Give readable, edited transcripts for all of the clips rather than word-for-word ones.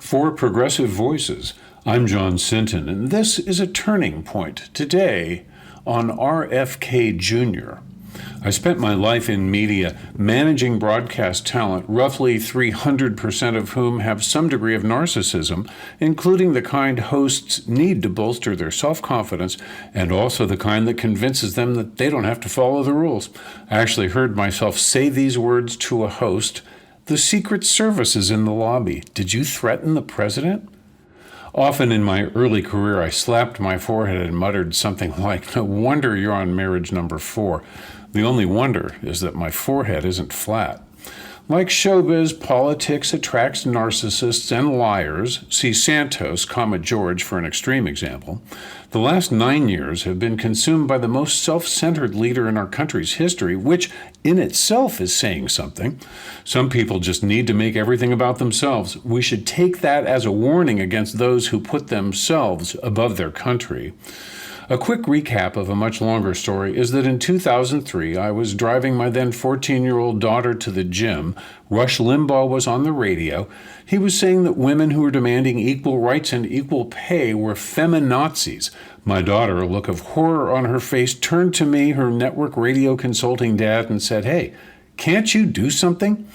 For Progressive Voices, I'm John Sinton, and this is a turning point today on RFK Jr. I spent my life in media managing broadcast talent, roughly 300% of whom have some degree of narcissism, including the kind hosts need to bolster their self-confidence and also the kind that convinces them that they don't have to follow the rules. I actually heard myself say these words to a host. The Secret Service is in the lobby. Did you threaten the president? Often in my early career, I slapped my forehead and muttered something like, no wonder you're on marriage number 4. The only wonder is that my forehead isn't flat. Like showbiz, politics attracts narcissists and liars. See Santos, George for an extreme example. The last 9 years have been consumed by the most self-centered leader in our country's history, which in itself is saying something. Some people just need to make everything about themselves. We should take that as a warning against those who put themselves above their country. A quick recap of a much longer story is that in 2003, I was driving my then 14-year-old daughter to the gym. Rush Limbaugh was on the radio. He was saying that women who were demanding equal rights and equal pay were feminazis. My daughter, a look of horror on her face, turned to me, her network radio consulting dad, and said, "Hey, can't you do something?"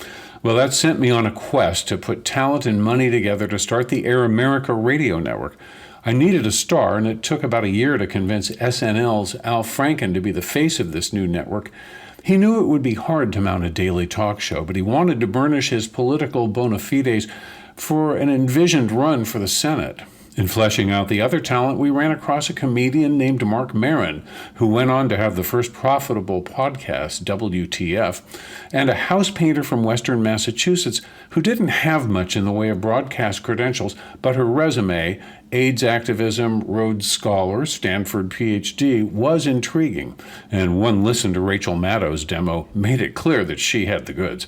Well, that sent me on a quest to put talent and money together to start the Air America radio network. I needed a star, and it took about a year to convince SNL's Al Franken to be the face of this new network. He knew it would be hard to mount a daily talk show, but he wanted to burnish his political bona fides for an envisioned run for the Senate. In fleshing out the other talent, we ran across a comedian named Mark Maron, who went on to have the first profitable podcast, WTF, and a house painter from Western Massachusetts who didn't have much in the way of broadcast credentials, but her resume, AIDS activism, Rhodes Scholar, Stanford PhD, was intriguing, and one listen to Rachel Maddow's demo made it clear that she had the goods.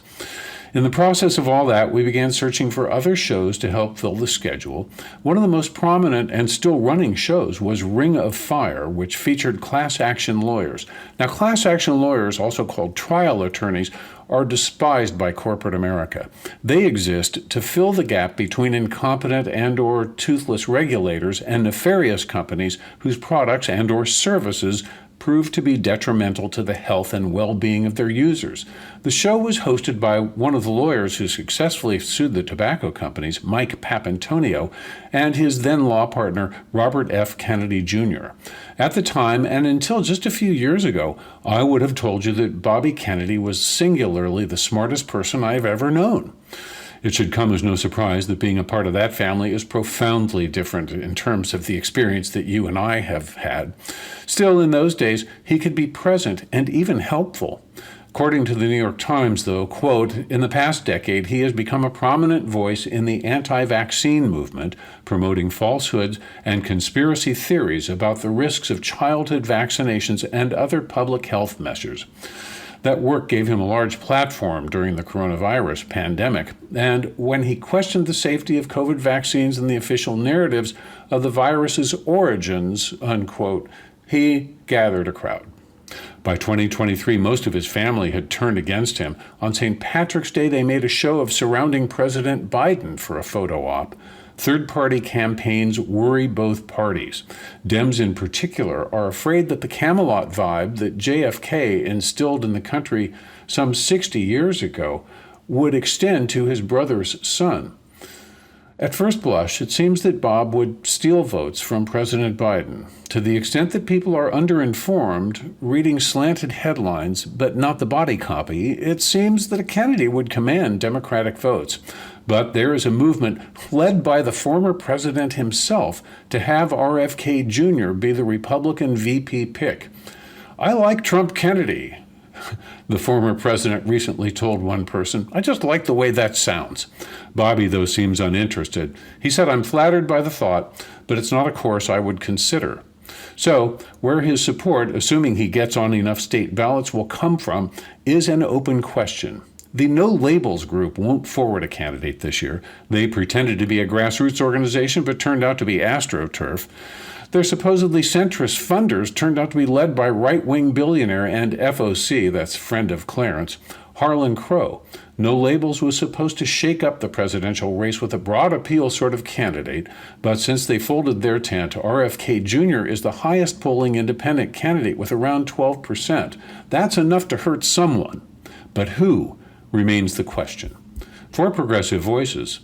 In the process of all that, we began searching for other shows to help fill the schedule. One of the most prominent and still running shows was Ring of Fire, which featured class action lawyers. Now, class action lawyers, also called trial attorneys, are despised by corporate America. They exist to fill the gap between incompetent and or toothless regulators and nefarious companies whose products and or services prove to be detrimental to the health and well-being of their users. The show was hosted by one of the lawyers who successfully sued the tobacco companies, Mike Papantonio, and his then law partner, Robert F. Kennedy Jr. At the time, and until just a few years ago, I would have told you that Bobby Kennedy was singularly the smartest person I've ever known. It should come as no surprise that being a part of that family is profoundly different in terms of the experience that you and I have had. Still, in those days, he could be present and even helpful. According to the New York Times, though, quote, in the past decade, he has become a prominent voice in the anti-vaccine movement, promoting falsehoods and conspiracy theories about the risks of childhood vaccinations and other public health measures. That work gave him a large platform during the coronavirus pandemic, and when he questioned the safety of COVID vaccines and the official narratives of the virus's origins, unquote, he gathered a crowd. By 2023, most of his family had turned against him. On St. Patrick's Day, they made a show of surrounding President Biden for a photo op. Third-party campaigns worry both parties. Dems in particular are afraid that the Camelot vibe that JFK instilled in the country some 60 years ago would extend to his brother's son. At first blush, it seems that Bob would steal votes from President Biden. To the extent that people are underinformed, reading slanted headlines, but not the body copy, it seems that a Kennedy would command Democratic votes. But there is a movement led by the former president himself to have RFK Jr. be the Republican VP pick. I like Trump Kennedy, the former president recently told one person. I just like the way that sounds. Bobby, though, seems uninterested. He said, I'm flattered by the thought, but it's not a course I would consider. So, where his support, assuming he gets on enough state ballots, will come from is an open question. The No Labels group won't forward a candidate this year. They pretended to be a grassroots organization, but turned out to be AstroTurf. Their supposedly centrist funders turned out to be led by right-wing billionaire and FOC, that's friend of Clarence, Harlan Crow. No Labels was supposed to shake up the presidential race with a broad appeal sort of candidate, but since they folded their tent, RFK Jr. is the highest polling independent candidate with around 12%. That's enough to hurt someone. But who remains the question. For Progressive Voices,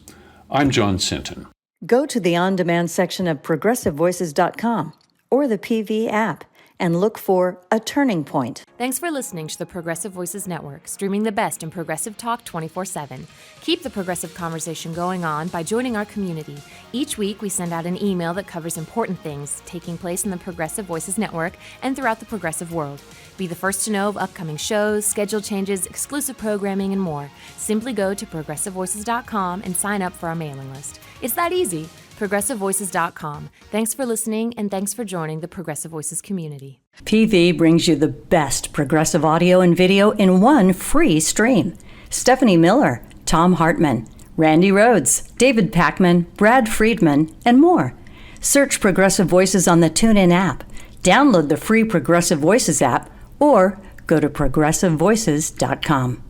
I'm John Sinton. Go to the on-demand section of progressivevoices.com or the PV app and look for A Turning Point. Thanks for listening to the Progressive Voices Network, streaming the best in progressive talk 24/7. Keep the progressive conversation going on by joining our community. Each week, we send out an email that covers important things taking place in the Progressive Voices Network and throughout the progressive world. Be the first to know of upcoming shows, schedule changes, exclusive programming, and more. Simply go to progressivevoices.com and sign up for our mailing list. It's that easy. progressivevoices.com. Thanks for listening, and thanks for joining the Progressive Voices community. PV brings you the best progressive audio and video in one free stream. Stephanie Miller, Tom Hartman, Randy Rhodes, David Packman, Brad Friedman, and more. Search Progressive Voices on the TuneIn app. Download the free Progressive Voices app or go to progressivevoices.com.